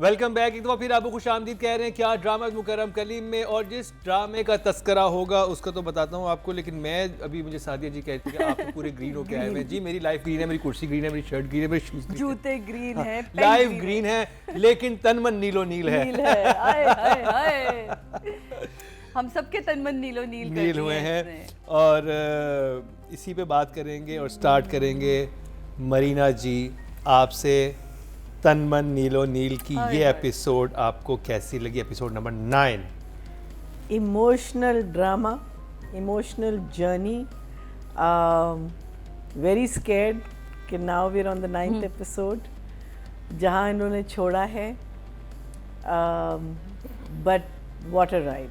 Welcome back. एक दफ़ा फिर आपको खुश आमदीद कह रहे हैं क्या ड्रामा मुकर्रम कलीम में, और जिस ड्रामे का तस्करा होगा उसका तो बताता हूँ आपको, लेकिन मैं अभी मुझे सादिया जी कहती है कि आप तो पूरे ग्रीन होके आए हैं। जी मेरी लाइफ ग्रीन है, मेरी कुर्सी ग्रीन है, मेरी शर्ट ग्रीन है, मेरे शूज ग्रीन, जूते ग्रीन है, लाइफ ग्रीन है, लेकिन तन मन नीलो नील है। हाय हाय हाय, हम सबके तन मन नीलो नील हुए हैं। और इसी पे बात करेंगे और स्टार्ट करेंगे। मरीना जी, आपसे तन मन नीलो नील की ये एपिसोड आपको कैसी लगी? Episode number 9। Emotional drama, emotional journey, very scared कि now we are on the 9th episode जहाँ इन्होंने छोड़ा है। But what a ride,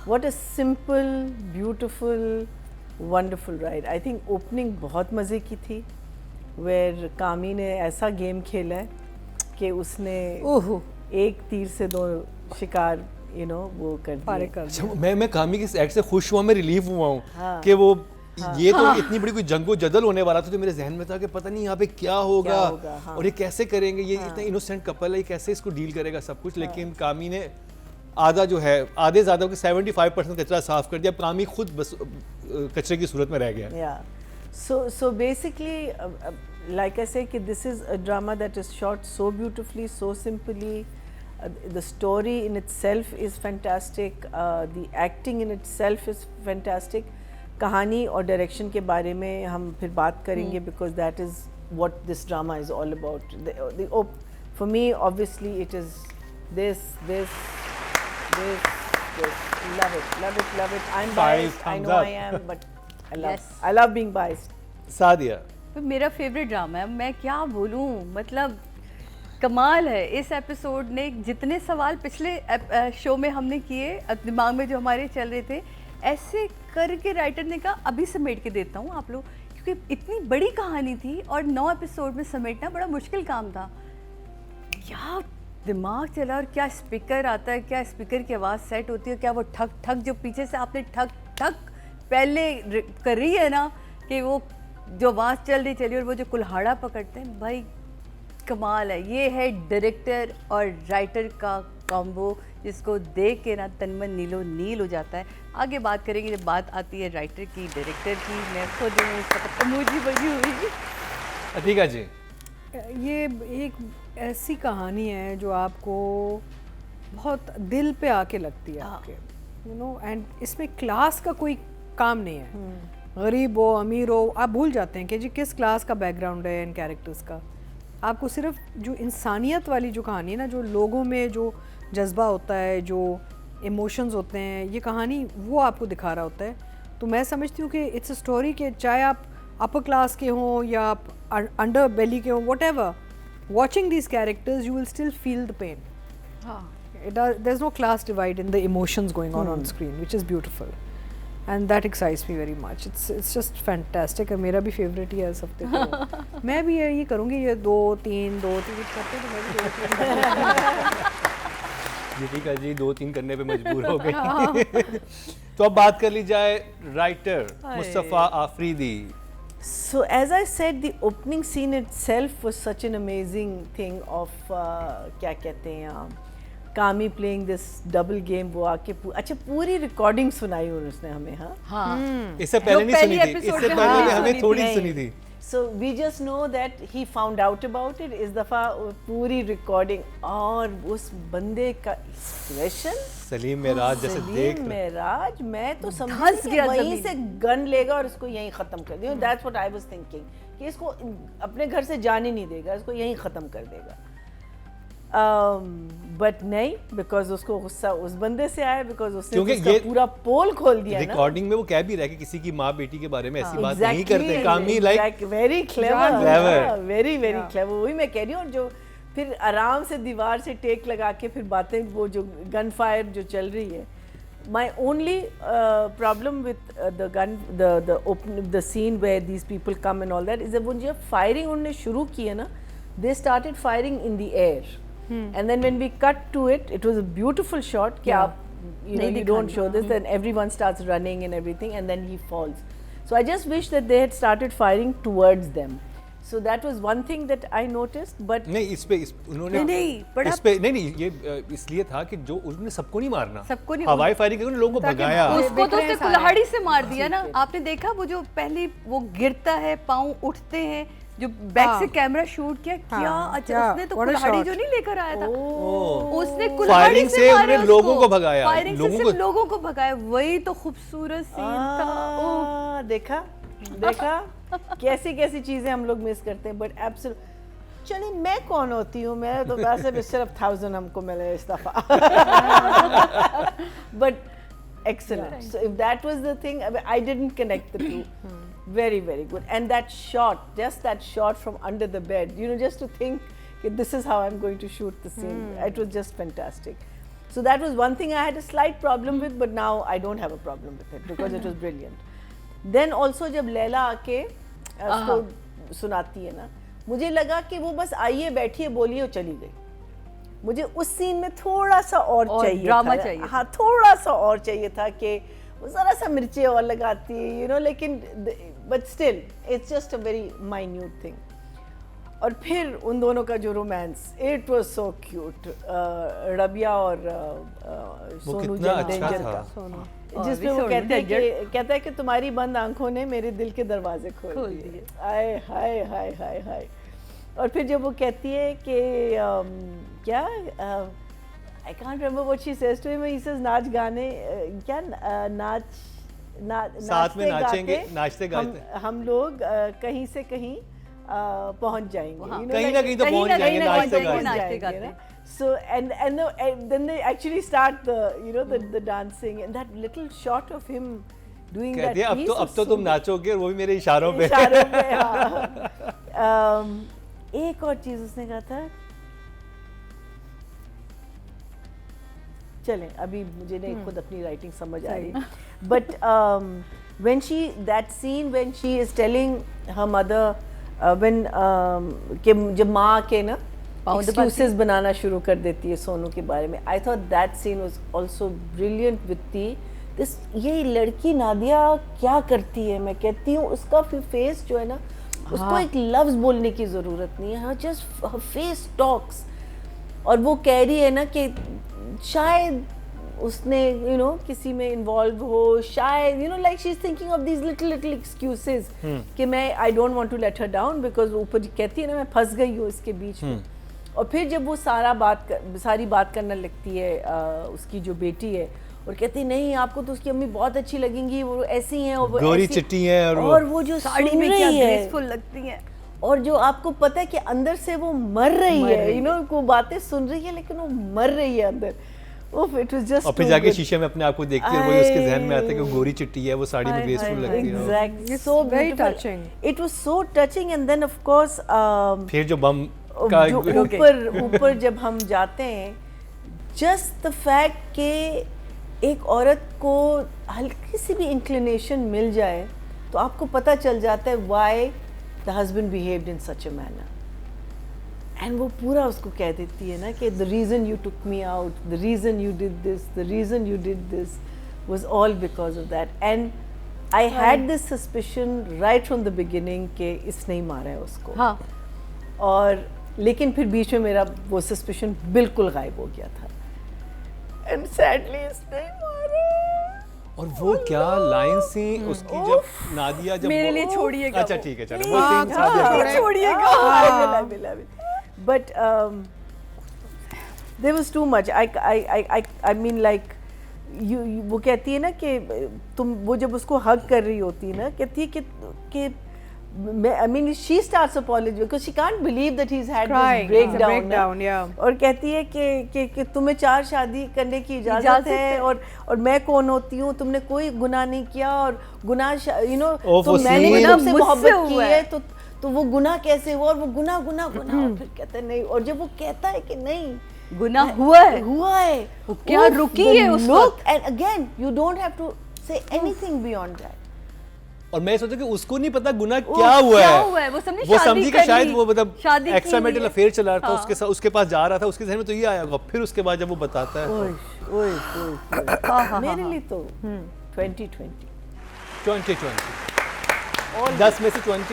what a simple beautiful wonderful ride. I think opening बहुत मज़े की थी, वेर कामी ने ऐसा गेम खेला है कि उसने एक तीर से 2 शिकार वो कर दिया। अच्छा, मैं कामी की एक्ट से खुश हुआ, मैं रिलीफ हुआ हूँ कि वो ये तो इतनी बड़ी कोई जंगो जदल होने वाला था, तो मेरे जहन में था कि पता नहीं यहाँ पे क्या होगा, और ये कैसे करेंगे, ये इतना इनोसेंट कपल है, ये कैसे इसको डील करेगा सब कुछ। लेकिन कामी ने आधा जो है, आधे ज़्यादा कि 75% कचरा साफ कर दिया। कामी खुद बस कचरे की सूरत में रह गया। So basically, like I say, this is a drama that is shot so beautifully, so simply. The story in itself is fantastic. The acting in itself is fantastic. कहानी और डायरेक्शन के बारे में हम फिर बात करेंगे, because that is what this drama is all about. For me, obviously, it is this. Love it. I'm biased. I know I am, but I love being biased. Sadia, तो मेरा फेवरेट ड्रामा है, मैं क्या बोलूँ, मतलब कमाल है। इस एपिसोड ने जितने सवाल पिछले शो में हमने किए, दिमाग में जो हमारे चल रहे थे, ऐसे करके राइटर ने कहा अभी समेट के देता हूँ आप लोग, क्योंकि इतनी बड़ी कहानी थी और 9 एपिसोड में समेटना बड़ा मुश्किल काम था। क्या दिमाग चला, और क्या स्पीकर आता है, क्या स्पीकर की आवाज़ सेट होती है, क्या वो ठक ठक जो पीछे से आपने ठक ठक पहले कर रही है ना, कि वो जो आवाज़ चल रही और वो जो कुल्हाड़ा पकड़ते हैं, भाई कमाल है। ये है डायरेक्टर और राइटर का कॉम्बो, जिसको देख के ना तन मन नीलो नील हो जाता है। आगे बात करेंगे जब बात आती है राइटर की, डायरेक्टर की। मैं खुद मुझे बनी हुई। अतीका जी, ये एक ऐसी कहानी है जो आपको बहुत दिल पे आके लगती है आपके, एंड इसमें क्लास का कोई काम नहीं है। गरीब हो अमीर हो, आप भूल जाते हैं कि जी किस क्लास का बैकग्राउंड है इन कैरेक्टर्स का। आपको सिर्फ जो इंसानियत वाली जो कहानी है ना, जो लोगों में जो जज्बा होता है, जो इमोशंस होते हैं, ये कहानी वो आपको दिखा रहा होता है। तो मैं समझती हूँ कि इट्स अ स्टोरी कि चाहे आप अपर क्लास के हों या आप अंडर बेली के हों, whatever, watching these characters you will still feel the pain. There is no class divide in the emotions going on screen, which is beautiful, and that excites me very much. It's just fantastic. और मेरा भी favourite ही है सब तो। मैं भी ये करूँगी, ये 2-3 करते तो मैं भी दीपिका जी 2-3 करने पे मजबूर हो गई। तो अब बात कर ली जाए writer Mustafa Afridi. So as I said, the opening scene itself was such an amazing thing of क्या कहते हैं, कामी प्लेइंग दिस डबल गेम। वो आके अच्छा पूरी रिकॉर्डिंग सुनाई उसने हमें। इससे पहले नहीं सुनी थी, इससे पहले हमें थोड़ी सुनी थी। So we just know that he found out about it। इस दफ़ा पूरी रिकॉर्डिंग, और उस बंदे का एक्सप्रेशन, सलीम मेराज जैसे देख, सलीम मेराज, मैं तो समझ गया वहीं से गन लेगा और इसको यहीं ख़त्म कर देगा। That's what I was thinking, कि इसको अपने घर से जाने नहीं देगा, इसको यहीं ख़त्म कर देगा। बट नहीं, बिकॉज उसको गुस्सा उस बंदे से आया, बिकॉज उसने उसका पूरा पोल खोल दिया। रिकॉर्डिंग में वो कह भी रहा है कि किसी की माँ बेटी के बारे में ऐसी बात नहीं करते। कामी like very clever, very clever. वही मैं कह रही हूँ। जो फिर आराम से दीवार से टेक लगा के फिर बातें, वो जो गन फायर जो चल रही है। My only problem with the scene where these people come and all that is that when जब firing उन्होंने शुरू की है ना, they started firing in the air. And then when we cut to it, it was a beautiful shot. कि आप you don't show this, then everyone starts running and everything, and then he falls. So I just wish that they had started firing towards them. So that was one thing that I noticed, but नहीं उन्होंने नहीं, but इस पे नहीं ये इसलिए था कि जो उन्होंने सबको नहीं मारना, सबको नहीं, हवाई फायरिंग करके लोगों को भगाया। उसको तो उसने कुल्हाड़ी से मार दिया ना। आपने देखा वो जो पहली वो गिरता है, पाँव उठते हैं, जो बैक से कैमरा शूट किया, क्या अच्छा उसने तो कुल्हाड़ी जो नहीं लेकर आया था, उसने कुल्हाड़ी से मारे उसको, लोगों को भगाया, फायरिंग से सिर्फ लोगों को भगाया। वही तो खूबसूरत सीन था। देखा कैसी कैसी चीजें हम लोग मिस करते हैं, बट एब्सोल्यूट। चलिए मैं कौन होती हूँ, मैं तो वैसे भी सिर्फ 1000 हमको मिले इस दफा, but excellent. So if that was the thing, I didn't connect the two. Very, very good. And that shot, just that shot from under the bed, you know, just to think that this is how I'm going to shoot the scene. It was just fantastic. So that was one thing I had a slight problem with, but now I don't have a problem with it because it was brilliant. Then also जब लैला आके उसको सुनाती है ना, मुझे लगा कि वो बस आइए बैठिए बोलिए और चली गई। मुझे उस सीन में थोड़ा सा और चाहिए ड्रामा था, चाहिए, हाँ थोड़ा सा और चाहिए था कि वो ज़रा सा मिर्चें और लगाती, you know, लेकिन but still it's just a very minute thing. और फिर उन दोनों का जो romance, it was so cute, Rabia और सोनू डेंजर का, जिसमें वो कहता है कि तुम्हारी बंद आंखों ने मेरे दिल के दरवाजे खोल दिए। हाय हाय हाय हाय हाय। और फिर जब वो कहती है कि क्या I can't remember what she says to him, he says नाच गाने क्या साथ में नाचेंगे नाचते गाते हम लोग कहीं से कहीं पहुंच जाएंगे, कहीं ना कहीं तो पहुंच जाएंगे नाचते गाते। So and then they actually start the dancing, and that little shot of him doing that piece. अब तो तुम नाचोगे और वो भी मेरे इशारों पे। हाँ। एक और चीज उसने कहा था, चलें अभी मुझे नहीं खुद अपनी राइटिंग समझ आ रही, but when that scene when she is telling her mother when कि जब माँ के ना excuses बनाना शुरू कर देती है सोनू के बारे में, I thought that scene was also brilliant with this ये लड़की नादिया क्या करती है, मैं कहती हूँ उसका फेस जो है ना, उसको एक लफ्ज बोलने की जरूरत नहीं है, जस्ट फेस टॉक्स। और वो कह रही है ना कि शायद उसने किसी में इन्वॉल्व हो, शायद like she is thinking of these little excuses कि मैं I don't want to let her down because ऊपर कहती है ना मैं फंस गई हूँ इसके बीच में। और फिर जब वो सारी बात करने लगती है उसकी जो बेटी है, और कहती नहीं आपको तो उसकी अम्मी बहुत अच्छी लगेंगी, वो ऐसी हैं और वो गोरी चिट्टी हैं और वो जो साड़ी में क्या ग्रेसफुल लगती हैं, और जो आपको पता है कि अंदर से वो मर रही है, को बातें सुन रही है लेकिन वो मर रही है अंदर। It was just और फिर जाके शीशे में अपने आप को देखती है और वो उसके ज़हन में आता है कि वो गोरी चिट्टी है, वो साड़ी में ग्रेसफुल लगती है। Exactly, so very touching. It was so touching, and then of course फिर जो बम का ऊपर जब हम जाते हैं, just the fact कि एक औरत को हल्की सी भी इंक्लिनेशन मिल जाए तो आपको पता चल जाता है why the husband behaved in such a manner, and वो पूरा उसको कह देती है ना कि the reason you took me out, the reason you did this, the reason you did this was all because of that, and I had this suspicion right from the beginning कि इसने ही मारा है उसको। हाँ। और लेकिन फिर बीच में मेरा वो सस्पिशन बिल्कुल गायब हो गया था, and sadly इसने ही मारा। और वो क्या लाइन थी उसकी जब नादिया जब मेरे लिए छोड़िएगा, अच्छा ठीक है चलो वो scene छोड़िएगा, but there was too much. I mean like वो कहती है ना कि तुम वो जब उसको हग कर रही होती है ना, कहती है कि I mean she starts apologizing because she can't believe that he's had this breakdown, yeah. और कहती है कि तुम्हें 4 शादी करने की इजाजत है और मैं कौन होती हूँ, तुमने कोई गुनाह नहीं किया, और गुनाह तो मैंने तुमसे मोहब्बत की है तो वो गुनाह कैसे हुआ, और वो गुनाह और फिर कहता है नहीं, और जब वो कहता है कि नहीं गुनाह हुआ है वो क्या रुकी है उस वक्त, and again you don't have to say anything beyond that. और मैं सोचा कि उसको नहीं पता गुनाह क्या हुआ है, वो समझी कि शायद वो मतलब शादी एक्स्ट्रा मैरिटल अफेयर चला रहा था, उसके पास जा रहा था, उसके ज़हन में तो ये आया होगा, फिर उसके बाद जब वो बताता है मेरे लिए तो 2020 10 में से 20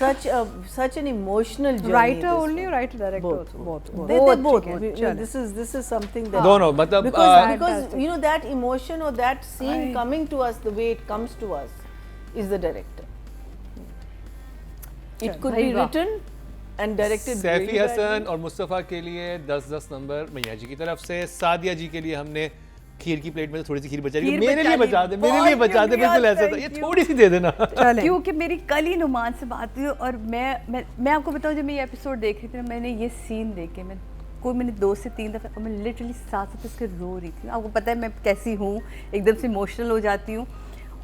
such an emotional journey. Writer this only, one. writer director Both. both. They both. ठीक है, चलें। This is something that दोनों मतलब because you know that emotion or that scene coming to us the way it comes to us is the director. It could be written and directed. Saifi Hasan और मुस्तफ़ा के लिए 10-10 number मैया जी की तरफ से। सादिया जी के लिए हमने खीर की प्लेट में थोड़ी सी खीर बचा ली, मेरे लिए बचा दे, मेरे लिए बचा दे, बिल्कुल ऐसा था, ये थोड़ी सी दे देना। क्योंकि मेरी कल ही नुमान से बात हुई और मैं आपको बताऊं, जब मैं ये एपिसोड देख रही थी ना, मैंने ये सीन देखे, मैंने 2 से 3 दफ़े और मैं लिटरली साथ उसके रो रही थी। आपको पता है मैं कैसी हूँ, एकदम से इमोशनल हो जाती हूँ।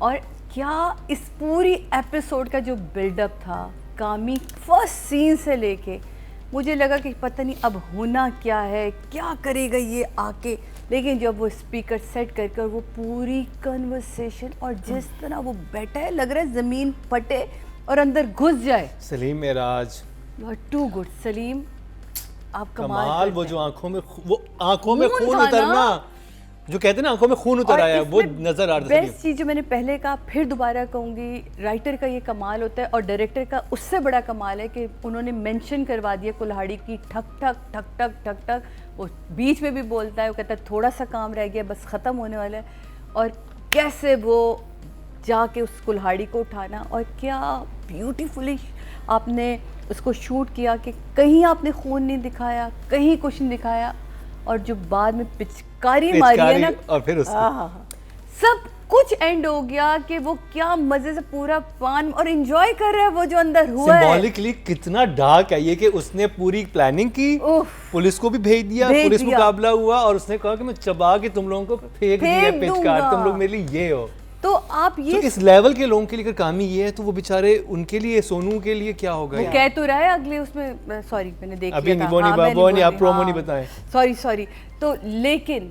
और क्या इस पूरी एपिसोड का जो बिल्डअप था, कामी फर्स्ट सीन से लेके, मुझे लगा कि पता नहीं अब होना क्या है, क्या करेगा ये आके। लेकिन जब वो स्पीकर सेट कर वो पूरी कन्वर्सेशन और जिस तरह वो बैठा है, लग रहा है ज़मीन फटे और अंदर घुस जाए। Salim Meraj, you are too good Salim, आप कमाल। वो जो आंखों में खून उतरना, जो कहते हैं ना आंखों में खून उतर आया, वो नजर आ रहा है। बेस्ट चीज़ जो मैंने पहले कहा, फिर दोबारा कहूँगी, राइटर का ये कमाल होता है और डायरेक्टर का उससे बड़ा कमाल है कि उन्होंने मेंशन करवा दिया कुल्हाड़ी की ठक ठक ठक ठक ठक ठक। वो बीच में भी बोलता है, वो कहता है थोड़ा सा काम रह गया, बस ख़त्म होने वाला है। और कैसे वो जाके उस कुल्हाड़ी को उठाना, और क्या ब्यूटीफुली आपने उसको शूट किया कि कहीं आपने खून नहीं दिखाया, कहीं कुछ नहीं दिखाया। और जो बाद में पिचकारी मारी है ना, और फिर सब कुछ एंड हो गया कि वो क्या मजे से पूरा पान और एंजॉय कर रहा है वो जो अंदर हुआ है। सिंबॉलिकली कितना डार्क है ये कि उसने पूरी प्लानिंग की, पुलिस को भी भेज दिया, पुलिस मुकाबला हुआ और उसने कहा कि मैं चबा के तुम लोगों को फेंक दिया पिचकार, तुम लोग मेरे लिए ये हो। तो आप ये तो इस लेवल के लोगों के लिए कामी ये है, तो वो बेचारे उनके लिए, सोनू के लिए क्या होगा? वो कह तो रहा है अगले उसमें, सॉरी मैंने देख अभी लिया था, वो नहीं, आप प्रोमो नहीं बताएं, सॉरी। तो लेकिन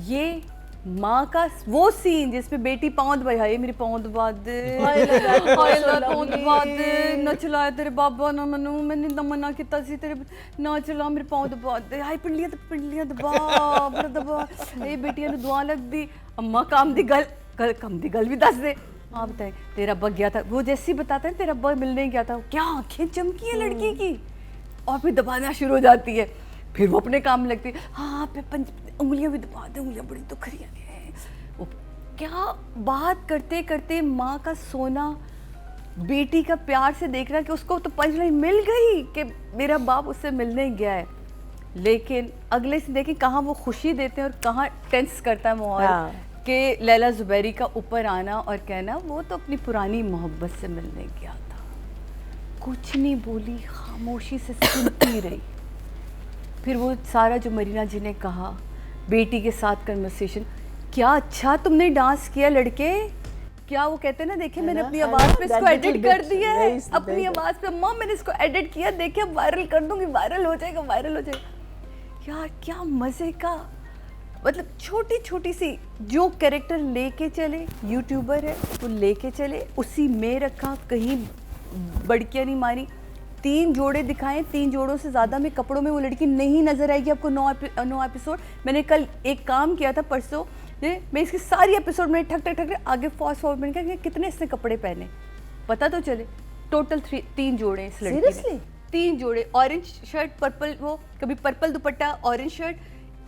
ये माँ का वो सीन जिसमें बेटी पाँव दबाई, हाय मेरी पाँव दबा दे, पाँव दबा दे, ना चलाया तेरे बाबा ना मनु, मैंने ना मना किया सी तेरे ना चला, मेरे पाँव दबा दे, हाय पिंडलियां दबा बड़ा दबा, ये बेटियां ने दुआ लग दी, अम्मा काम दी गल भी दस दे। हाँ बताए तेरा अब्बा गया था, वो जैसे ही बताता है तेरा अब्बा मिलने गया था, क्या आंखें चमकी है लड़की की, और फिर दबाना शुरू हो जाती है। फिर वो अपने काम में लगती है, हाँ उंगलियां भी दबा दे, उंगलियां बड़ी दुख रही है। वो क्या बात करते करते माँ का सोना, बेटी का प्यार से देखना कि उसको तो पंचलाइन मिल गई कि मेरा बाप उससे मिलने गया है। लेकिन अगले से देखें कहाँ वो खुशी देते हैं और कहाँ टेंस करता है माहौल कि लैला ज़ुबैरी का ऊपर आना और कहना वो तो अपनी पुरानी मोहब्बत से मिलने गया था, कुछ नहीं बोली, खामोशी से सुनती रही। फिर वो सारा जो मरीना जी ने कहा, बेटी के साथ कन्वर्सेशन, क्या अच्छा तुमने डांस किया लड़के, क्या वो कहते हैं ना, देखिए मैंने अपनी आवाज़ पे इसको एडिट कर दिया है, अपनी आवाज़ पे अम्मा मैंने इसको एडिट किया, देखिए अब वायरल कर दूंगी, वायरल हो जाएगा। यार क्या मज़े का, मतलब छोटी छोटी सी जो कैरेक्टर लेके चले, यूट्यूबर है तो लेके चले, उसी में रखा, कहीं बड़कियाँ नहीं मारी। 3 जोड़े दिखाएं, 3 जोड़ों से ज़्यादा में कपड़ों में वो लड़की नहीं नज़र आएगी आपको 9 एपिसोड। मैंने कल एक काम किया था परसों, मैं इसकी सारी एपिसोड में ठक ठक ठक आगे फास्ट फॉरवर्ड मैंने कहा कितने इसने कपड़े पहने पता तो चले। टोटल 3 जोड़े इस लड़की में, 3 जोड़े, ऑरेंज शर्ट, पर्पल, वो कभी पर्पल दुपट्टा, ऑरेंज शर्ट,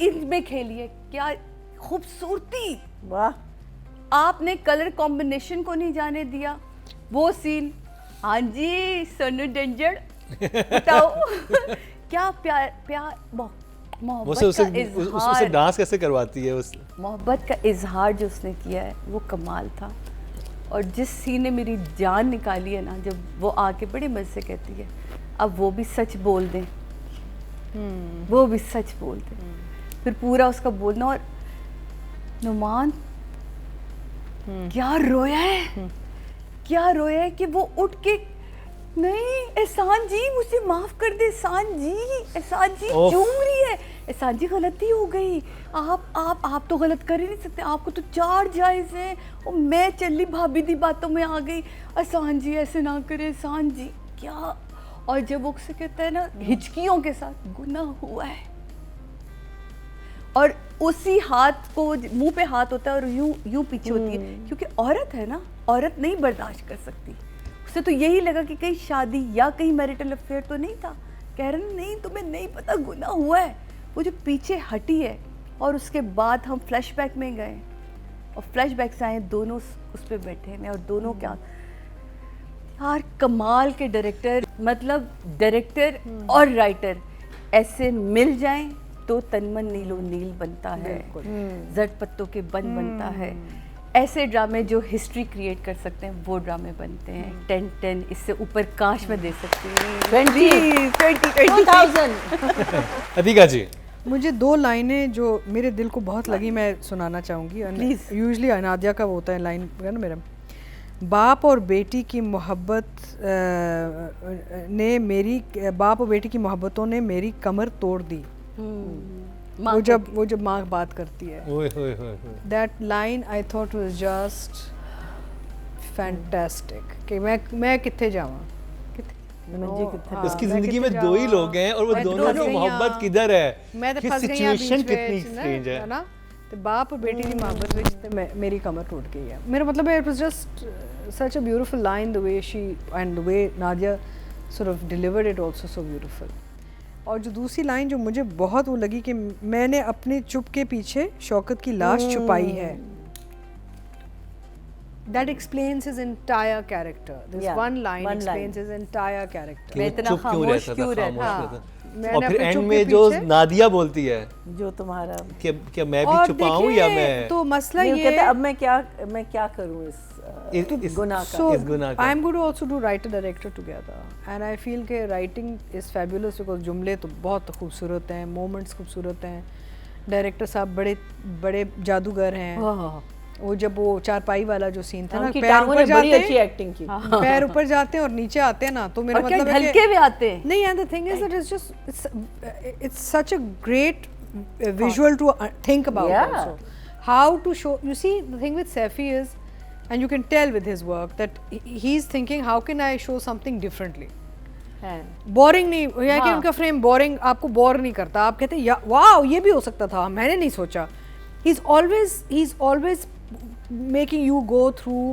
इनमें खेली है। क्या खूबसूरती, वाह। आपने कलर कॉम्बिनेशन को नहीं जाने दिया। वो सीन, हाँ जी सोनू डेंजर बताओ क्या प्यार मोहब्बत का इजहार, उससे डांस कैसे करवाती है, उस मोहब्बत का इजहार जो उसने किया है वो कमाल था। और जिस सीन ने मेरी जान निकाली है ना, जब वो आके बड़े मज़े से कहती है अब वो भी सच बोल दें, वो भी सच बोल दें, फिर पूरा उसका बोलना। और नुमान क्या रोया है, क्या रोया है कि वो उठ के, नहीं एहसान जी मुझे माफ कर दे, एहसान जी चूम रही है, एहसान जी गलती हो गई, आप तो गलत कर ही नहीं सकते, आपको तो 4 जायज़ हैं, और मैं चली भाभी दी बातों में आ गई, एहसान जी ऐसे ना करे, एहसान जी क्या। और जब वो उसे कहता है ना हिचकियों के साथ, गुनाह हुआ है, और उसी हाथ को मुंह पे हाथ होता है और यूं पीछे होती है, क्योंकि औरत है ना, औरत नहीं बर्दाश्त कर सकती, उसे तो यही लगा कि कहीं शादी या कहीं मैरिटल अफेयर तो नहीं था। कह रहे नहीं तुम्हें नहीं पता गुनाह हुआ है। वो जो पीछे हटी है और उसके बाद हम फ्लैशबैक में गए और फ्लैशबैक से आए, दोनों उस पर बैठे हैं और दोनों क्या यार कमाल के डायरेक्टर, मतलब डायरेक्टर और राइटर ऐसे मिल जाएं तो तनमन नीलो नील बनता है, जट पत्तों के बन बनता है। ऐसे ड्रामे जो हिस्ट्री क्रिएट कर सकते हैं वो ड्रामे बनते हैं। 10-10 इससे ऊपर काश मैं दे सकती हूँ। 20,000 अधिका जी, मुझे 2 लाइनें जो मेरे दिल को बहुत लगी मैं सुनाना चाहूँगी। Please. यूजली अनादिया का वो होता है लाइन है ना मेरा, बाप और बेटी की मोहब्बत ने मेरी, बाप और बेटी की मोहब्बतों ने मेरी कमर तोड़ दी। वो जब माँ बात करती है, ओए होए होए होए। That line I thought was just fantastic कि मैं कितने जावां, उसकी जिंदगी में 2 ही लोग हैं और वो दोनों की मोहब्बत किधर है, मैं तो कि फंस गई सिचुएशन कितनी स्ट्रेंज है ना। तो बाप और बेटी की मोहब्बत विच ते मेरी कमर टूट गई है। मेरा मतलब है it was just such a beautiful line, the way she and the way Nadia sort of delivered it also so beautiful. और जो दूसरी लाइन जो मुझे बहुत वो लगी कि मैंने अपने चुप के पीछे शौकत की लाश छुपाई है। That explains his entire character. This one line explains his entire character. कि वो इतना चुप क्यों खामोश रहता क्यों था, रहता? खामोश रहता। मैंने और फिर अपने एंड चुप में के जो पीछे- नादिया बोलती है जो तुम्हारा कि क्या मैं भी और छुपाऊं या देखिए, मैं तो मसला नहीं, वो ये कहते हैं, अब मैं क्या करूं इस गुनाह का। So इस गुनाह का। I'm going to also do writer director together, and I feel कि writing is fabulous because जुमले तो बहुत खूबसूरत हैं, moments खूबसूरत हैं, डायरेक्टर साहब बड़े जादूगर हैं। वो जब वो चारपाई वाला जो सीन था ना, उनकी पैर टांगों ऊपर ने बड़ी जाते अच्छी हैं, एक्टिंग की। पैर ऊपर जाते हैं और नीचे आते हैं ना, तो मेरा और क्या मतलब है ढलके भी आते हैं। नहीं, and the thing is that it's such a great visual to think about Yeah. also. How to show, you see, the thing with Saifi is, and you can tell with his work that he's thinking how can I show something differently. Boring नहीं या कि उनका frame boring आपको bore नहीं करता, आप कहते हैं वाओ ये भी हो सकता था, मैंने नहीं सोचा। he's always making you go through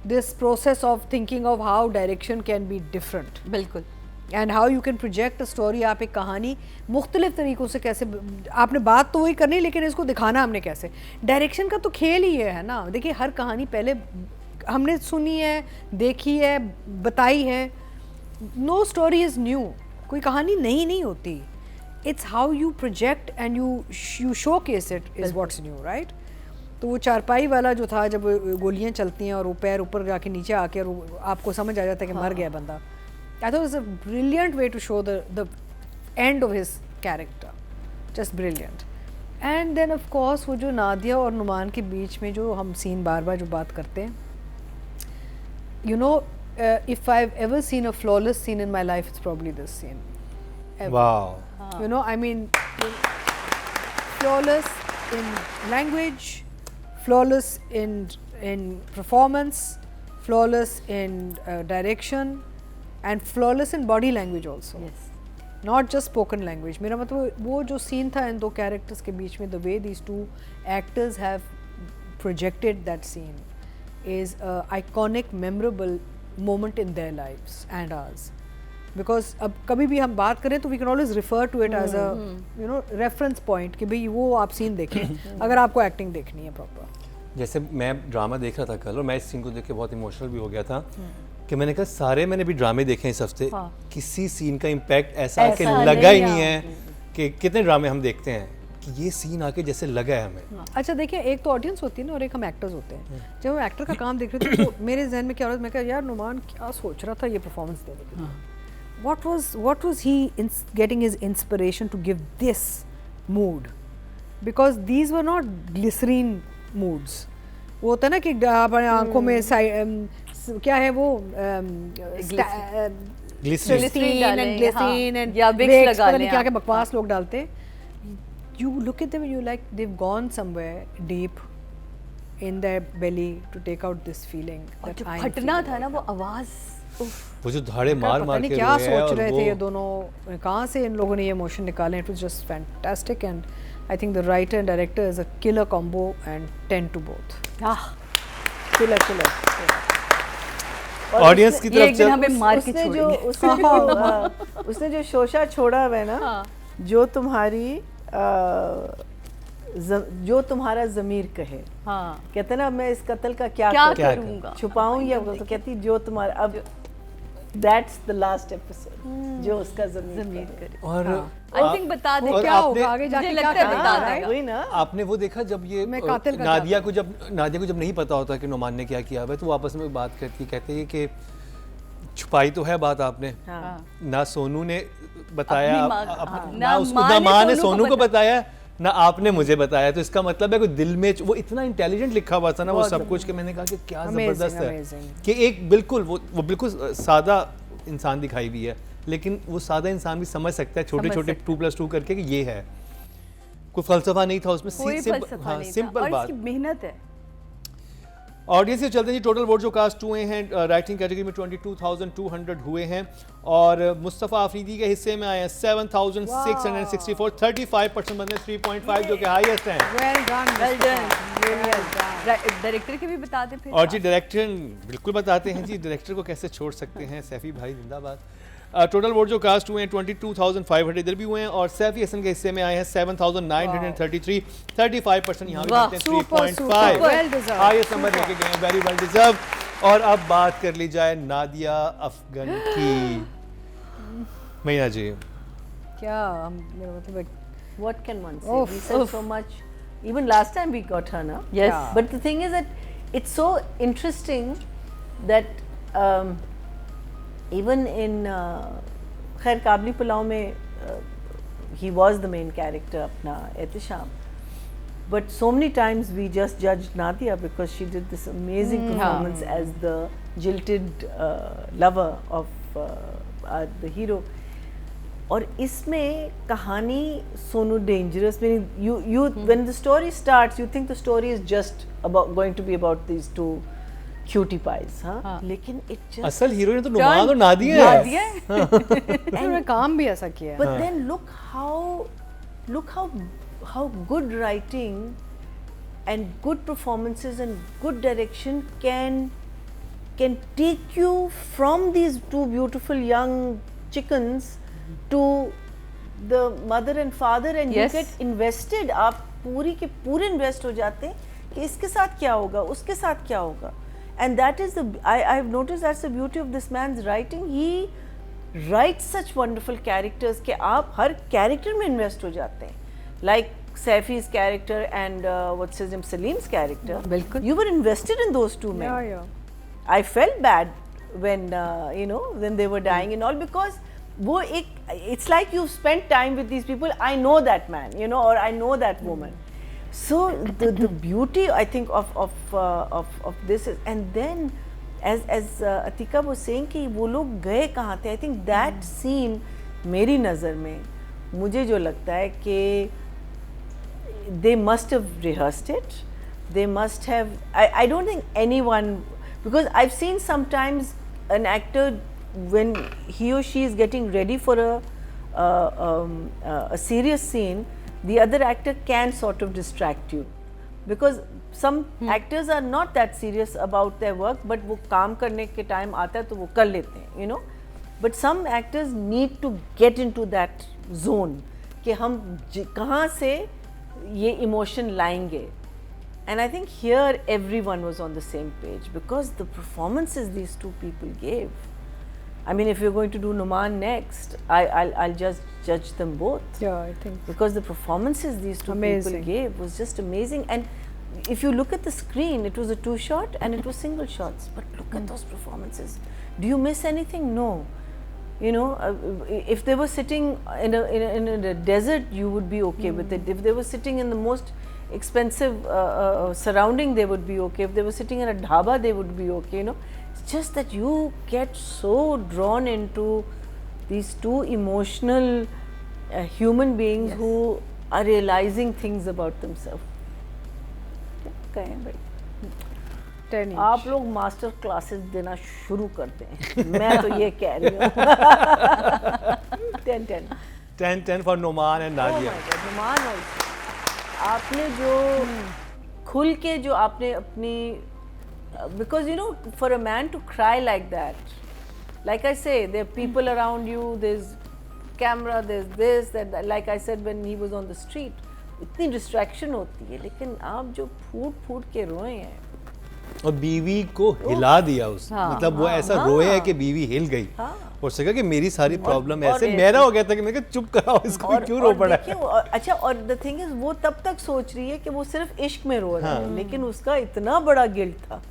this process of thinking of how direction can be different. बिल्कुल। And how you can project a story. आप एक कहानी मुख्तलिफ तरीक़ों से कैसे, आपने बात तो वही करनी लेकिन इसको दिखाना हमने कैसे। डायरेक्शन का तो खेल ही है ना। देखिए हर कहानी पहले हमने सुनी है, देखी है, बताई है। नो स्टोरी इज़ न्यू, कोई कहानी नई नहीं होती। It's how you project and you show case it is what's new, right. तो वो चारपाई वाला जो था, जब गोलियाँ चलती हैं और वो पैर ऊपर जाके नीचे आके और आपको समझ आ जाता है कि मर गया बंदा। I thought it was a brilliant way to show the end of his character, just brilliant. And then of course वो जो नादिया और नुमान के बीच में जो हम सीन बार बार जो बात करते हैं, you know, if I've ever seen a flawless scene in my life, it's probably this scene. Ever. Wow. You know, I mean, flawless in language, flawless in performance, flawless in direction. And flawless in body language also. Yes. Not just spoken language. मेरा मतलब वो जो scene था इन 2 characters के बीच में, the way these 2 actors have projected that scene is a iconic, memorable moment in their lives and ours. Because अब कभी भी हम बात करें तो we can always refer to it as a you know reference point कि भाई वो आप सीन देखें अगर आपको एक्टिंग देखनी है प्रॉपर। जैसे मैं ड्रामा देख रहा था कल और मैं इस सीन को देख के बहुत इमोशनल भी हो गया था कि मैंने कहा सारे मैंने भी ड्रामे देखे इस हफ्ते, किसी सीन का इम्पैक्ट ऐसा कि लगा ही नहीं है कि कितने ड्रामे हम देखते हैं कि ये सीन आके जैसे लगा है हमें। अच्छा देखिए, एक तो ऑडियंस होती है ना और एक हम एक्टर्स होते हैं। जब हम एक्टर का काम देख रहे थे तो मेरे जहन में क्या हो रहा था, मैं कहा यार नुमान क्या सोच रहा था ये परफॉर्मेंस देने के लिए। what was he getting his inspiration to give this mood, because these were not glycerine moods. वो होता है ना कि अपने आंखों में क्या है वो ग्लिसरीन एंड या Vicks लगा पता नहीं लें क्या आप। क्या बकवास लोग डालते हैं। You look at them and you like they've gone somewhere deep in their belly to take out this feeling और that जो I'm फटना feeling था ना right वो now. आवाज, वो जो धाड़े मार पता मार नहीं के क्या रोए हैं सोच और रहे वो थे ये दोनों, कहाँ से इन लोगों ने ये इमोशन निकाले। It was just fantastic and I think the writer and director is a killer combo and 10 to both. Ah, Killer. Audience की ये तरफ एक दिन से हमें मार के उसने जो छोड़ेंगे। उसने जो शोशा छोड़ा हुआ है ना, हाँ। जो तुम्हारा ज़मीर कहे, हाँ, कहते हैं ना मैं इस कत्ल का क्या क्या करूं? करूंगा, छुपाऊं या तो कहती जो तुम्हारा, अब दैट्स द लास्ट एपिसोड जो उसका ज़मीर करे। और आई थिंक बता दे और क्या आपने- होगा आगे जाके, मुझे क्या लगता है करेगा? बता हाँ, देगा। वही ना। आपने वो देखा जब ये मैं कातिल का नादिया को जब नहीं पता होता कि नुमान ने क्या किया है, तो वो आपस में बात करती कहते हैं कि छुपाई तो है बात आपने, हाँ। ना सोनू ने बताया, अपनी माँ- हाँ, ना ना उसको माँ ना ने माँ ने सोनू को सोनू को बताया, ना आपने मुझे बताया। तो इसका मतलब है कि दिल में वो इतना इंटेलिजेंट लिखा हुआ था ना वो सब कुछ, कि मैंने कहा कि क्या Amazing, जबरदस्त है amazing. कि एक बिल्कुल वो बिल्कुल सादा इंसान दिखाई भी है, लेकिन वो सादा इंसान भी समझ सकता है छोटे छोटे 2+2 करके कि ये है। कोई फलसफा नहीं था उसमें, कोई फलसफा नहीं था, सिंपल और बात। इसकी मेहनत है। ऑडियंस से चलते हैं जी। टोटल वोट जो कास्ट हुए हैं राइटिंग कैटेगरी में 22,200 हुए हैं, और मुस्तफ़ा अफरीदी के हिस्से में आए हैं 7,664, 35% बनते 3.5 जो कि हाईएस्ट हैं। Well done, well done. Director के भी बता दे फिर। और जी डायरेक्टर बिल्कुल बताते हैं जी, डायरेक्टर को कैसे छोड़ सकते हैं, सैफी भाई जिंदाबाद। टोटल वोट जो कास्ट हुए हैं 22,500 इधर भी हुए हैं, और सैफी हसन के हिस्से में आए हैं 7,933, 35% यहाँ भी वाह, बनते हैं super, 3.5, well deserved, highest number लेके गए हैं, वेरी वेल डिजर्व। और अब बात कर ली जाए नादिया अफगन की। मैया जी क्या मेरा मतलब What can one say? Oof, We said so much. Even last time we got her, na? Yes. Yeah. But the thing is that it's so interesting that even in खैर काबली पुलाव में he was the main character अपना Ehtisham. But so many times we just judged Nadia because she did this amazing performance as the jilted lover of the hero. और इसमें कहानी Sonu dangerous में you when the story starts you think the story is just about going to be about these two cutie pies, हाँ? लेकिन it just असल heroine तो नुमान और नादिया है। नादिया है। उन्होंने काम भी ऐसा किया है। But then look how good writing and good performances and good direction can take you from these two beautiful young chickens to the mother and father, and Yes. you get invested. आप पूरी के पूरे invest हो जाते हैं कि इसके साथ क्या होगा, उसके साथ क्या होगा, and that is the I've noticed that's the beauty of this man's writing. He writes such wonderful characters कि आप हर character में इन्वेस्ट हो जाते हैं, like Saifi's character and what's his name, Salim's character. बिल्कुल। You were invested in those two men. Yeah. I felt bad when when they were dying and all, because वो एक it's like you've spent time with these people. I know that man, or I know that woman. So the beauty I think of this is, and then as Atika was saying कि वो लोग गए कहाँ थे, I think that scene मेरी नज़र में मुझे जो लगता है कि they must have rehearsed it. They must have. I don't think anyone, because I've seen sometimes an actor when he or she is getting ready for a serious scene, the other actor can sort of distract you, because some actors are not that serious about their work, but वो काम करने के time आता है तो वो कर लेते हैं, but some actors need to get into that zone कि हम कहाँ से ये emotion लाएंगे. And I think here everyone was on the same page, because the performances these two people gave. I mean, if you're going to do Numan next, I'll just judge them both. Yeah, I think. Because the performances these two Amazing. people gave was just amazing. And if you look at the screen, it was a 2-shot and it was single shots. But look at those performances. Do you miss anything? No. If they were sitting in a desert, you would be okay with it. If they were sitting in the most expensive surrounding, they would be okay. If they were sitting in a dhaba, they would be okay. It's just that you get so drawn into these two emotional human beings who are realizing things about themselves. क्या कहें भाई? 10 each. आप लोग master classes देना शुरू कर दें, मैं तो ये कह रही हूँ. 10 for Numan and Nadia. Numan आपने जो खुल के जो आपने अपनी because you know, for a man to cry like that, like I say, there are people around you, there's camera, there's this, that, like I said when he was on the street, इतनी distraction होती है, लेकिन आप जो फूट के रोए हैं और बीवी को हिला दिया उसने, मतलब वो ऐसा रोया है कि बीवी हिल गई और उसने कहा कि मेरी सारी प्रॉब्लम ऐसे मेरा हो गया था कि मैंने कहा चुप कराओ इसको, क्यों रो पड़ा है। अच्छा, और द थिंग इज वो तब तक सोच रही है कि वो सिर्फ इश्क में रो रहा है, लेकिन उसका इतना बड़ा गिल्ट था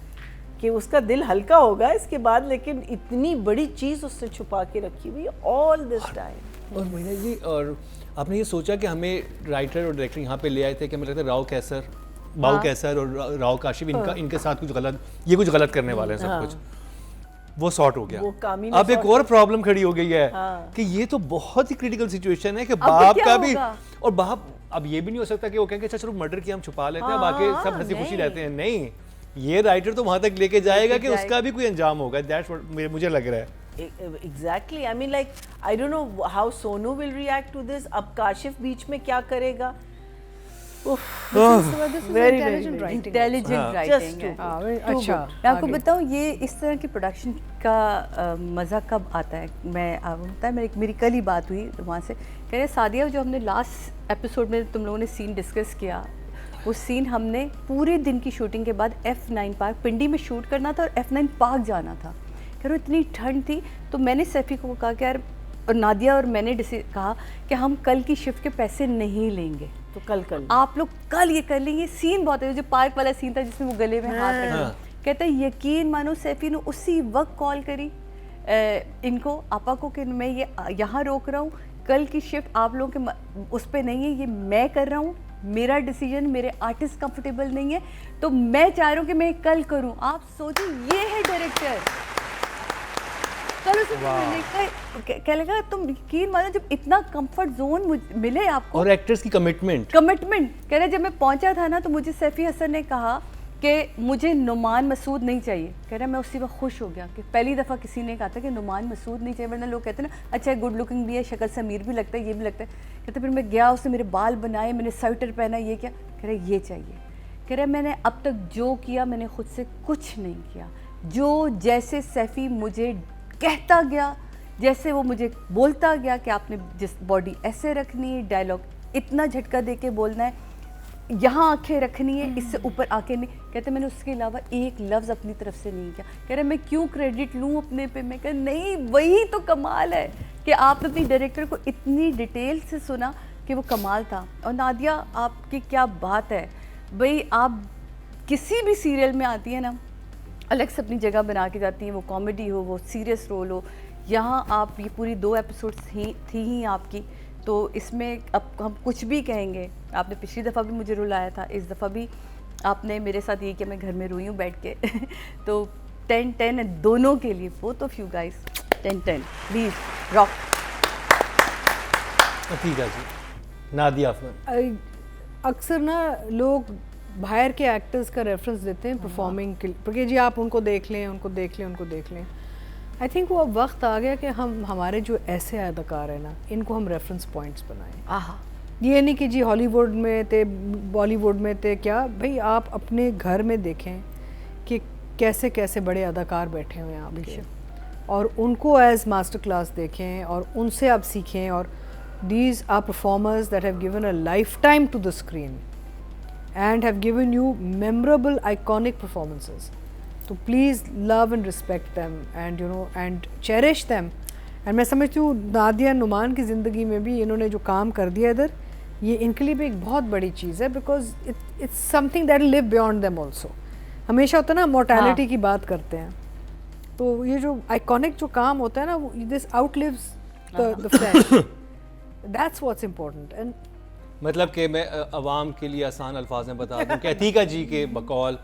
कि उसका दिल हल्का होगा इसके बाद, लेकिन इतनी बड़ी चीज उसने छुपा के रखी हुई ऑल दिस टाइम। और मीना जी, और आपने ये सोचा कि हमें राइटर और डायरेक्टर यहाँ पे ले आए थे कि हमें लगता है राव कैसर, बाबू कैसर और राव काशिफ इनके साथ कुछ गलत करने वाले हैं सब कुछ, वो सॉर्ट हो गया। अब एक और प्रॉब्लम खड़ी हो गई है कि ये तो बहुत ही क्रिटिकल सिचुएशन है कि बाप का भी, और बाप अब ये भी नहीं हो सकता कि वो कहेंगे अच्छा चलो मर्डर किया हम छुपा लेते हैं, बाकी सब हंसी खुशी रहते हैं। नहीं, ये राइटर तो वहां तक लेके जाएगा कि उसका भी कोई अंजाम होगा। दैट्स व्हाट मुझे लग रहा है। Exactly. I mean, like, I don't know how Sonu will react to this. अब काशिफ बीच में क्या करेगा? Very intelligent writing है। अच्छा, मैं आपको बताऊँ ये इस तरह की प्रोडक्शन का मज़ा कब आता है। मैं आपको बताया, मेरी कल ही बात हुई वहाँ से, कह रहे सादिया जो हमने लास्ट एपिसोड में तुम लोगों ने सीन डिस्कस किया, वो सीन हमने पूरे दिन की शूटिंग के बाद F9 पार्क पिंडी में शूट करना था और F9 पार्क जाना था। कह रहे इतनी ठंड थी, तो मैंने सैफी को कहा कि यार, और नादिया और मैंने कहा कि हम कल की शिफ्ट के पैसे नहीं लेंगे, तो कल आप लोग कल ये कर लेंगे। सीन बहुत है, जो पार्क वाला सीन था जिसमें वो गले में हाथ रखा, कहता है यकीन मानो सैफी ने उसी वक्त कॉल करी इनको आपा को कि मैं ये यहाँ रोक रहा हूँ, कल की शिफ्ट आप लोगों के उस पर नहीं है, ये मैं कर रहा हूँ, मेरा डिसीजन, मेरे आर्टिस्ट कंफर्टेबल नहीं है, तो मैं चाह रहा हूँ कि मैं कल करूँ। आप सोचो, ये है डायरेक्टर। कल उसे क्या लगा, तुम यकीन मानो जब इतना कंफर्ट जोन मिले आपको, और एक्टर्स की कमिटमेंट कह रहे जब मैं पहुंचा था ना, तो मुझे सैफी हसन ने कहा कि मुझे नुमान मसूद नहीं चाहिए। कह रहा मैं उसी वक्त खुश हो गया कि पहली दफ़ा किसी ने कहा था कि नुमान मसूद नहीं चाहिए, वरना लोग कहते हैं ना अच्छा गुड लुकिंग भी है, शक्ल से अमीर भी लगता है, ये भी लगता है। कहते फिर मैं गया, उसने मेरे बाल बनाए, मैंने स्वेटर पहना, ये क्या, कह रहा ये चाहिए। कह रहा मैंने अब तक जो किया मैंने खुद से कुछ नहीं किया, जो जैसे सैफी मुझे कहता गया, जैसे वो मुझे बोलता गया कि आपने जिस बॉडी ऐसे रखनी है, डायलॉग इतना झटका दे के बोलना है, यहाँ आंखें रखनी है, इससे ऊपर आंखें नहीं। कहते मैंने उसके अलावा एक लफ्ज़ अपनी तरफ से नहीं किया। कह रहे मैं क्यों क्रेडिट लूँ अपने पे। मैं कह नहीं, वही तो कमाल है कि आपने अपनी डायरेक्टर को इतनी डिटेल से सुना कि वो कमाल था। और नादिया आपकी क्या बात है भाई, आप किसी भी सीरियल में आती है ना, अलग से अपनी जगह बना के जाती हैं, वो कॉमेडी हो, वो सीरियस रोल हो। यहाँ आप ये पूरी 2 एपिसोड्स थी ही आपकी, तो इसमें अब हम कुछ भी कहेंगे। आपने पिछली दफ़ा भी मुझे रुलाया था, इस दफ़ा भी आपने मेरे साथ ये कि मैं घर में रोई हूँ बैठ के तो 10-10 दोनों के लिए, both of you guys, 10-10 please rock. Atika ji, Nadia Afroz. अक्सर ना लोग बाहर के एक्टर्स का रेफरेंस देते हैं परफॉर्मिंग के लिए, क्योंकि जी आप उनको देख लें। आई थिंक वो अब वक्त आ गया कि हम हमारे जो ऐसे अदाकार हैं ना, इनको हम रेफरेंस पॉइंट्स बनाएं। ये नहीं कि जी हॉलीवुड में थे, बॉलीवुड में थे, क्या भाई आप अपने घर में देखें कि कैसे कैसे बड़े अदाकार बैठे हुए हैं आपके, और उनको एज मास्टर क्लास देखें और उनसे आप सीखें। और these are performers that have given a lifetime to the screen and have given you memorable iconic performances, so please love and respect them and and cherish them। and मैं समझती हूँ नादिया नुमान की ज़िंदगी में भी इन्होंने जो काम कर दिया इधर, ये इनके लिए भी एक बहुत बड़ी चीज़ है, because it's something that will live beyond them also। हमेशा होता है ना mortality की बात करते हैं, तो ये जो iconic जो काम होता है ना, this outlives the flesh। that's what's important। and मतलब कि मैं अवाम के लिए आसान अल्फाज में बता दूं कि अतीका जी के बकौल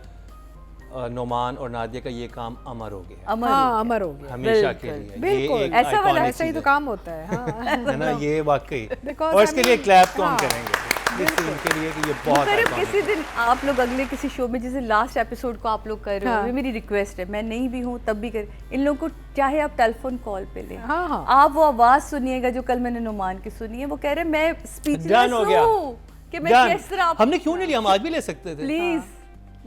नुमान और नादिया का ये काम अमर हो गया, अमर हो गया हमेशा के लिए। बिल्कुल ऐसा वाला ऐसा ही तो काम होता है। है ना, ये वाकई। और इसके लिए क्लैप तो हम करेंगे इनके लिए कि ये बहुत किसी दिन आप लोग अगले किसी शो में, जैसे लास्ट एपिसोड को आप लोग कर रहे हो, मेरी रिक्वेस्ट है, मैं नहीं भी हूँ तब भी कर, इन लोगों को चाहे आप टेलीफोन कॉल पे लें, आप वो आवाज सुनिएगा जो कल मैंने नुमान की सुनी है। वो कह रहे मैं स्पीचलेस हूँ कि मैं किस तरह, हमने क्यों नहीं लिया, हम आज भी ले सकते थे। प्लीज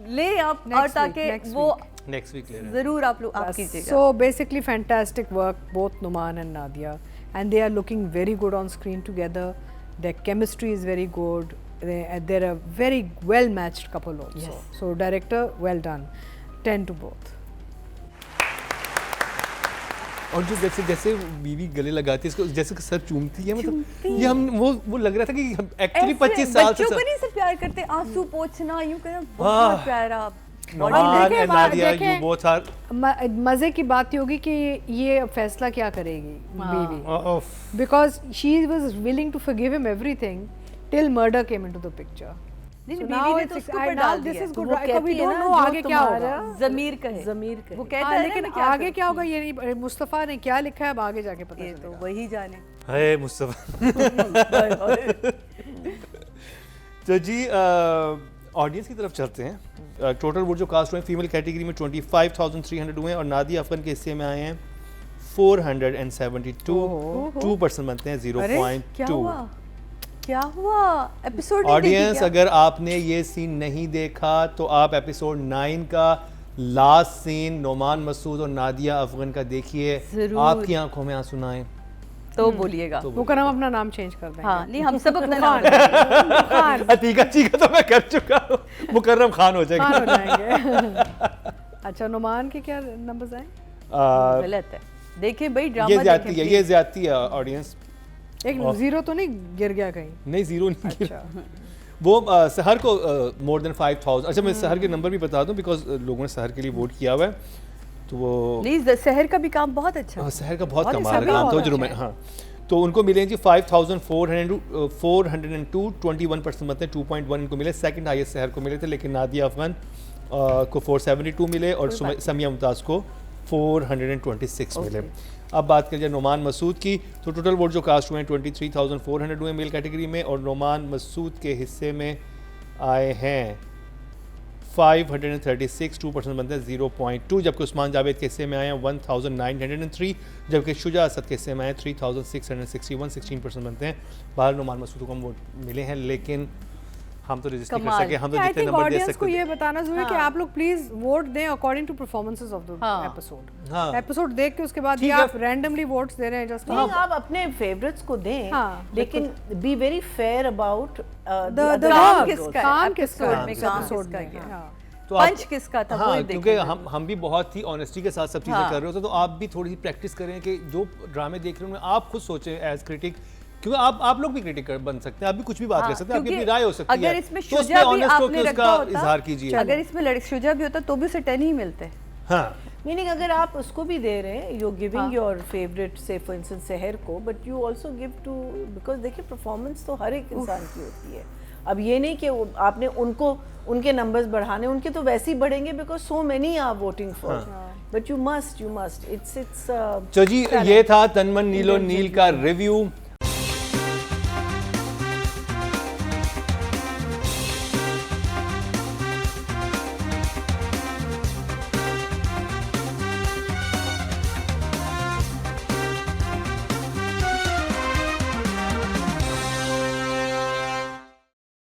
ले आप, और ताकि वो नेक्स्ट वीक ले रहे हैं। जरूर आप लोग आप कीजिएगा। So basically fantastic work, both Numan and Nadia, and they are looking very good on screen together. Their chemistry is very good. They're a very well matched couple also. Yes. So director, well done. 10 to both. और जो जैसे जैसे बीवी गले लगाती है इसको, जैसे सर चूमती है, मतलब ये हम वो लग रहा था कि एक्चुअली 25 साल से बच्चों को नहीं से प्यार करते, आंसू पोंछना यूं करना हाँ। बहुत प्यारा। Numan देखें, and Nadia, you देखें, both are मजे की बात ये होगी कि ये फैसला क्या करेगी बीवी, of because she was willing to forgive him everything till murder came into the picture. नहीं, So बीवी now ने it's तो उसके ऊपर now डाल this दिया। is good. वो Because we कहती है don't ना, know जो आगे क्या होगा. तुम्हारा ज़मीर कहे, ज़मीर कहे। वो कहता हाँ, है लेकिन ना क्या आगे क्या होगा ये नहीं, मुस्तफ़ा ने क्या लिखा है अब आगे जाके पता ये तो चलेगा. वही जाने। है मुस्तफा। तो जी ऑडियंस की तरफ चलते हैं। टोटल वोट जो कास्ट हुए फीमेल कैटेगरी में 25,300 हुए और नादिया अफगन के हिस्से में आए हैं 472, 2% बनते हैं क्या 0.2। हुआ क्या हुआ एपिसोड ऑडियंस अगर आपने ये सीन नहीं देखा तो आप एपिसोड 9 का लास्ट सीन नोमान मसूद और नादिया अफगन का देखिए, जरूर। आपकी आंखों में आंसू ना आए तो बोलिएगा। मुकरम अपना नाम चेंज कर देंगे. हाँ नहीं हम सब अपना नाम खान अतीका जी का तो मैं कर चुका हूँ, मुकर्रम खान हो जाएगा। खान हो जाएंगे. अच्छा नुमान के क्या नंबर्स आए? गलत है। देखिए भाई ये ड्रामा ज्यादती है, ये ज्यादती है ऑडियंस। एक जीरो तो नहीं गिर गया कहीं? नहीं जीरो नहीं गिरा। अच्छा. वो सहर को मोर देन 5,000। अच्छा मैं सहर के नंबर भी बता दूं बिकॉज लोगों ने सहर के लिए वोट किया हुआ है, तो वो नहीं शहर का भी काम बहुत अच्छा है। सहर का बहुत बहुत कमाल अच्छा, का काम था बहुत जो मैं हाँ, तो उनको मिले जी 5,402, 21% बनते हैं, 2.1 इनको मिले। सेकंड हाईएस्ट शहर को मिले थे, लेकिन नादिया अफगान को 472 मिले और समिया मुमताज़ को 426 मिले। अब बात करिए नोमान मसूद की, तो टोटल वोट जो कास्ट हुए हैं 23,400 हुए मेल कैटेगरी में और नोमान मसूद के हिस्से में आए हैं 536, 2% बनते हैं 0.2, जबकि उस्मान जावेद के हिस्से में आए हैं 1,903, जबकि शुजा असद के हिस्से में आए 3,661, 16% बनते हैं। बाहर नुमान मसूद को हम वोट मिले हैं, लेकिन हम तो रजिस्टर कर सके, हम तो आई जितने थिंक नंबर दे ऑडियंस को सकते ये बताना जरूरी है कि हाँ। आप लोग प्लीज वोट दें according to performances of the हाँ। एपिसोड. हाँ। एपिसोड देख के उसके बाद ठीक ये है। आप रैंडमली वोट्स दे रहे हैं जस्ट. नहीं आप अपने फेवरेट्स को दें, हाँ, लेकिन be very fair about the काम किसका है? काम किसका एपिसोड है? में काम एपिसोड किसका में, गया? हाँ. तो आप- पंच किसका था वो हाँ, ही क्योंकि देखेंगे। हम भी बहुत ही ऑनेस्टी के साथ सब चीज़ें हाँ। कर रहे होते, तो आप भी थोड़ी सी प्रैक्टिस करें कि जो ड्रामे देख रहे हैं आप खुद सोचें एज क्रिटिक, क्योंकि आप लोग भी क्रिटिक बन सकते हैं, आप भी कुछ भी बात कर सकते हैं, आपकी क्योंकि अपनी राय हो सकती है। अगर इसमें तो उसमें शुजा भी honest होकर आपने उसका रखा होता, इजहार कीजिए। अगर इसमें शुजा भी होता तो भी उसे 10 ही मिलते। हाँ, मीनिंग अगर आप उसको भी दे रहे हैं, यू हाँ। गिविंग योर फेवरेट से फॉर इंस्टेंस शहर को, but you also give to, because देखिए परफॉर्मेंस तो हर एक इंसान की होती है। अब ये नहीं कि आपने उनको उनके नंबर्स बढ़ाने, उनके तो वैसे ही बढ़ेंगे because so many are voting for, but you must it's तो जी ये था तनमन नीलो नील का रिव्यू।